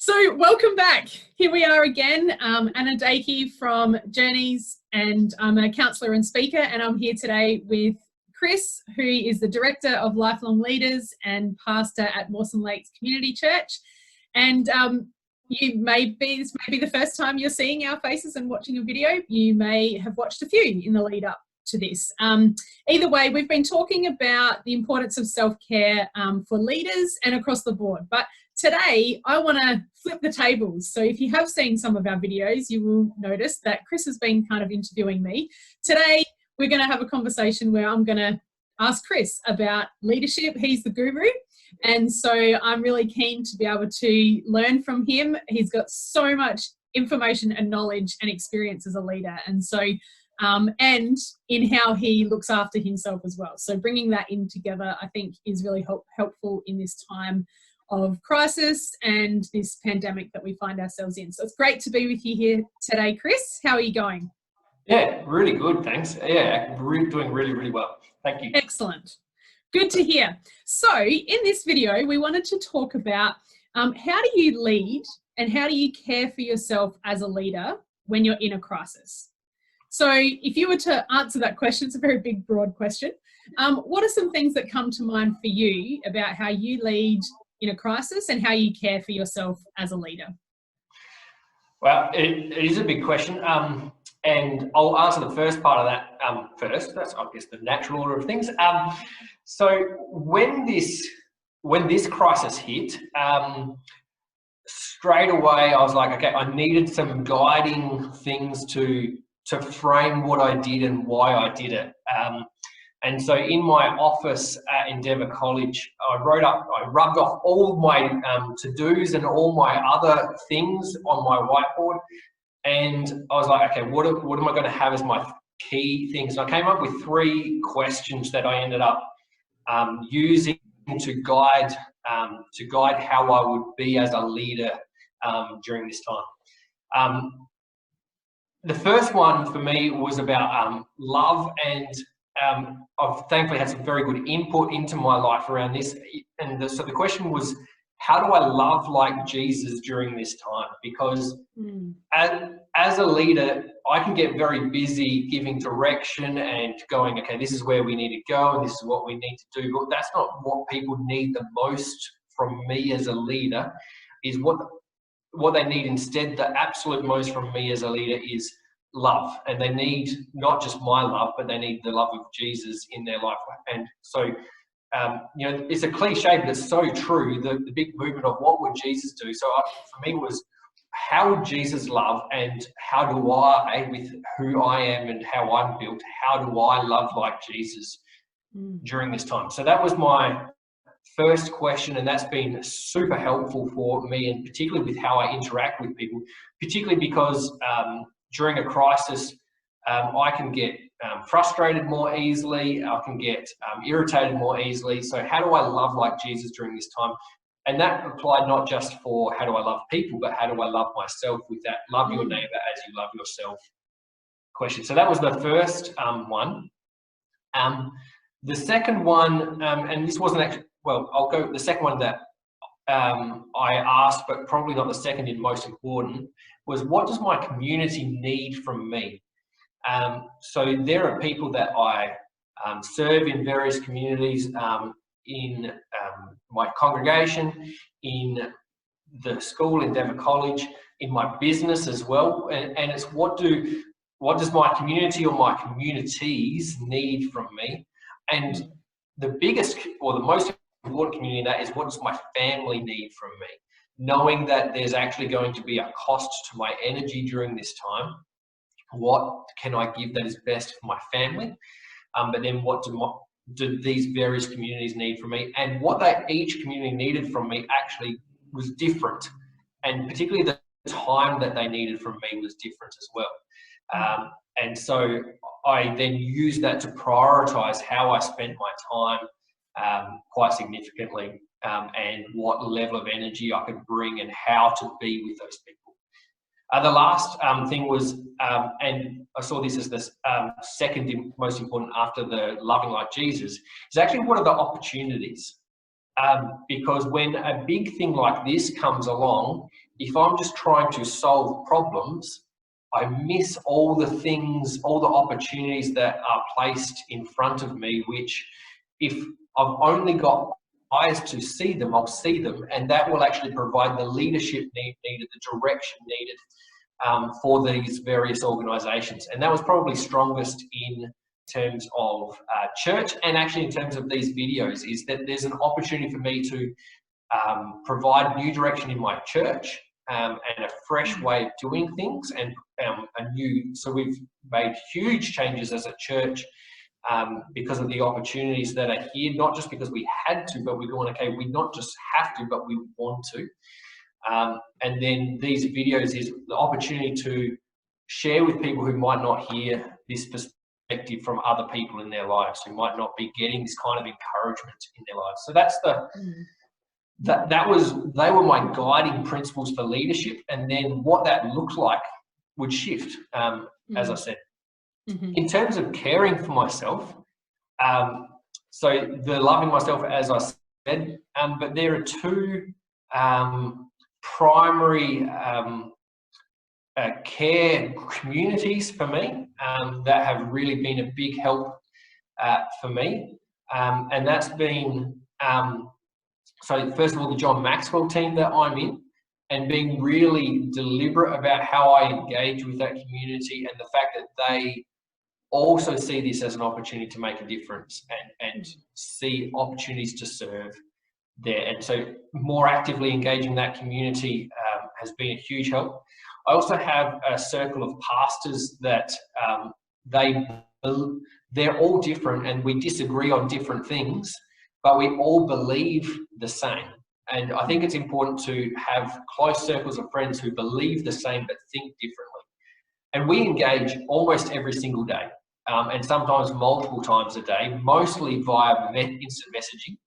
So welcome back. Here we are again. Anna Dakey from Journeys, and I'm a counsellor and speaker, and I'm here today with Chris, who is the Director of Lifelong Leaders and Pastor at Mawson Lakes Community Church. And this may be the first time you're seeing our faces and watching a video. You may have watched a few in the lead up to this. Either way, we've been talking about the importance of self-care for leaders and across the board. But today, I want to flip the tables. So if you have seen some of our videos, you will notice that Chris has been kind of interviewing me. Today, we're going to have a conversation where I'm going to ask Chris about leadership. He's the guru. And so I'm really keen to be able to learn from him. He's got so much information and knowledge and experience as a leader. And so, and in how he looks after himself as well. So bringing that in together, I think, is really helpful in this time of crisis and this pandemic that we find ourselves in. So it's great to be with you here today, Chris. How are you going? Yeah, really good, thanks. Yeah, doing really, really well. Thank you. Excellent. Good to hear. So in this video, we wanted to talk about how do you lead and how do you care for yourself as a leader when you're in a crisis? So if you were to answer that question, it's a very big, broad question. What are some things that come to mind for you about how you lead in a crisis and how you care for yourself as a leader? Well, it is a big question, and I'll answer the first part of that first. That's, I guess, the natural order of things. So when this crisis hit, straight away I was like, okay, I needed some guiding things to frame what I did and why I did it. And so in my office at Endeavour College, I rubbed off all my to-dos and all my other things on my whiteboard. And I was like, okay, what am I going to have as my key things? And I came up with 3 questions that I ended up using to guide how I would be as a leader during this time. The first one for me was about love, and I've thankfully had some very good input into my life around this. And so the question was, how do I love like Jesus during this time? Because as a leader, I can get very busy giving direction and going, okay, this is where we need to go and this is what we need to do. But that's not what people need the most from me as a leader. Is what they need instead, the absolute most from me as a leader, is love. And they need not just my love, but they need the love of Jesus in their life. And so, you know, it's a cliche, but it's so true. The big movement of what would Jesus do? So for me was, how would Jesus love, and how do I, with who I am and how I'm built, how do I love like Jesus during this time? So that was my first question, and that's been super helpful for me, and particularly with how I interact with people, particularly because during a crisis, I can get frustrated more easily, I can get irritated more easily. So how do I love like Jesus during this time? And that applied not just for how do I love people, but how do I love myself with that love your neighbour as you love yourself question. So that was the first one. The second one, and this wasn't actually, well, I'll go with the second one that I asked, but probably not the second in most important, was what does my community need from me? So there are people that I serve in various communities, in my congregation, in the school, Endeavour College, in my business as well, and it's what does my community or my communities need from me? And the biggest or the most important community in that is, what does my family need from me? Knowing that there's actually going to be a cost to my energy during this time, what can I give that is best for my family? But then what do these various communities need from me? And what each community needed from me actually was different. And particularly the time that they needed from me was different as well. And so I then used that to prioritize how I spent my time quite significantly, and what level of energy I could bring and how to be with those people. The last thing was, and I saw this as the second most important after the loving like Jesus, is actually what are the opportunities? Because when a big thing like this comes along, if I'm just trying to solve problems, I miss all the things, all the opportunities that are placed in front of me, which if I've only got eyes to see them, I'll see them, and that will actually provide the leadership needed, the direction needed for these various organisations. And that was probably strongest in terms of church, and actually in terms of these videos, is that there's an opportunity for me to provide new direction in my church and a fresh way of doing things, and so we've made huge changes as a church because of the opportunities that are here, not just because we had to, but we're going, okay, we not just have to, but we want to. And then these videos is the opportunity to share with people who might not hear this perspective from other people in their lives, who might not be getting this kind of encouragement in their lives. So that's they were my guiding principles for leadership, and then what that looked like would shift, as I said. In terms of caring for myself, so the loving myself, as I said, but there are two primary care communities for me that have really been a big help for me, and that's been so first of all the John Maxwell team that I'm in, and being really deliberate about how I engage with that community, and the fact that they also see this as an opportunity to make a difference and see opportunities to serve there. And so more actively engaging that community has been a huge help. I also have a circle of pastors that they're all different, and we disagree on different things, but we all believe the same. And I think it's important to have close circles of friends who believe the same but think differently. And we engage almost every single day, and sometimes multiple times a day, mostly via instant messaging.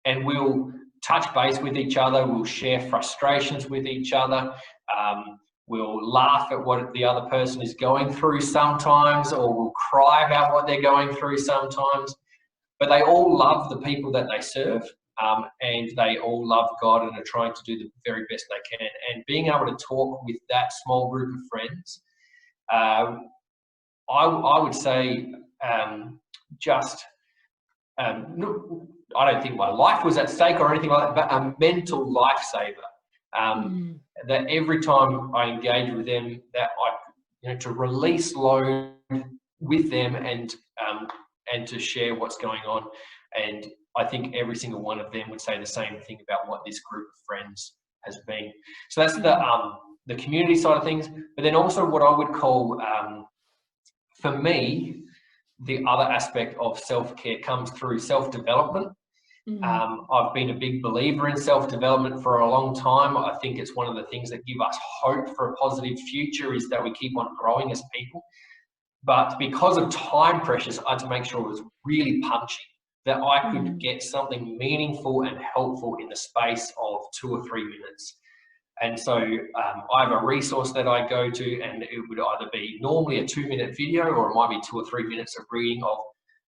And we'll touch base with each other, we'll share frustrations with each other, we'll laugh at what the other person is going through sometimes, or we'll cry about what they're going through sometimes. But they all love the people that they serve, and they all love God and are trying to do the very best they can. And being able to talk with that small group of friends, I would say I don't think my life was at stake or anything like that, but a mental lifesaver. That every time I engage with them, that to release load with them and to share what's going on. And I think every single one of them would say the same thing about what this group of friends has been. So that's the community side of things. But then also what I would call, for me, the other aspect of self-care comes through self-development. I've been a big believer in self-development for a long time. I think it's one of the things that give us hope for a positive future, is that we keep on growing as people. But because of time pressures, I had to make sure it was really punchy, that I could get something meaningful and helpful in the space of 2 or 3 minutes. And so I have a resource that I go to, and it would either be normally a 2-minute video, or it might be 2 or 3 minutes of reading of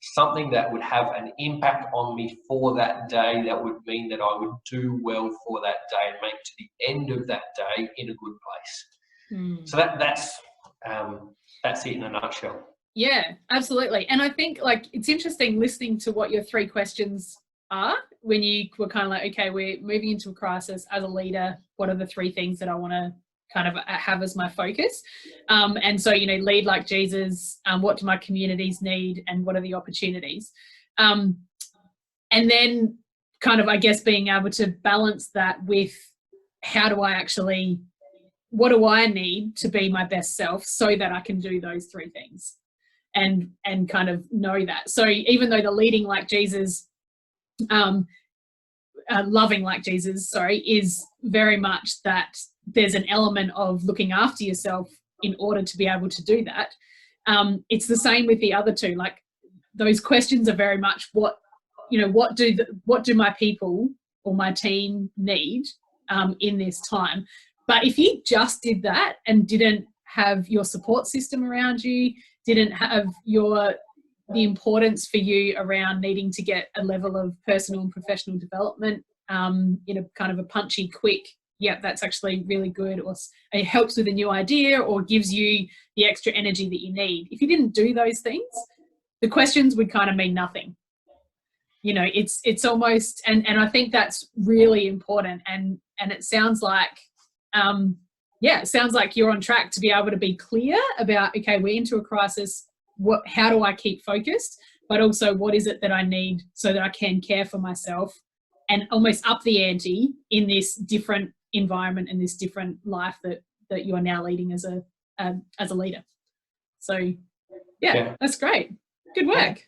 something that would have an impact on me for that day, that would mean that I would do well for that day and make to the end of that day in a good place. So that's it in a nutshell. Yeah, absolutely. And I think it's interesting listening to what your 3 questions are when you were kind of like, okay, we're moving into a crisis as a leader. What are the 3 things that I want to kind of have as my focus? And so, lead like Jesus, what do my communities need, and what are the opportunities? And then kind of, I guess, being able to balance that with what do I need to be my best self so that I can do those 3 things, and kind of know that. So even though the leading like Jesus, loving like Jesus, is very much that there's an element of looking after yourself in order to be able to do that. It's the same with the other 2. Like, those questions are very much what do my people or my team need in this time. But if you just did that and didn't have your support system around you, didn't have the importance for you around needing to get a level of personal and professional development in a kind of a punchy, quick, yeah, that's actually really good, or it helps with a new idea, or gives you the extra energy that you need. If you didn't do those things, the questions would kind of mean nothing. You know, it's almost, and I think that's really important. And it sounds like, yeah, it sounds like you're on track to be able to be clear about, okay, we're into a crisis. How do I keep focused? But also, what is it that I need so that I can care for myself and almost up the ante in this different environment and this different life that you are now leading as a leader. So, yeah, that's great. Good work.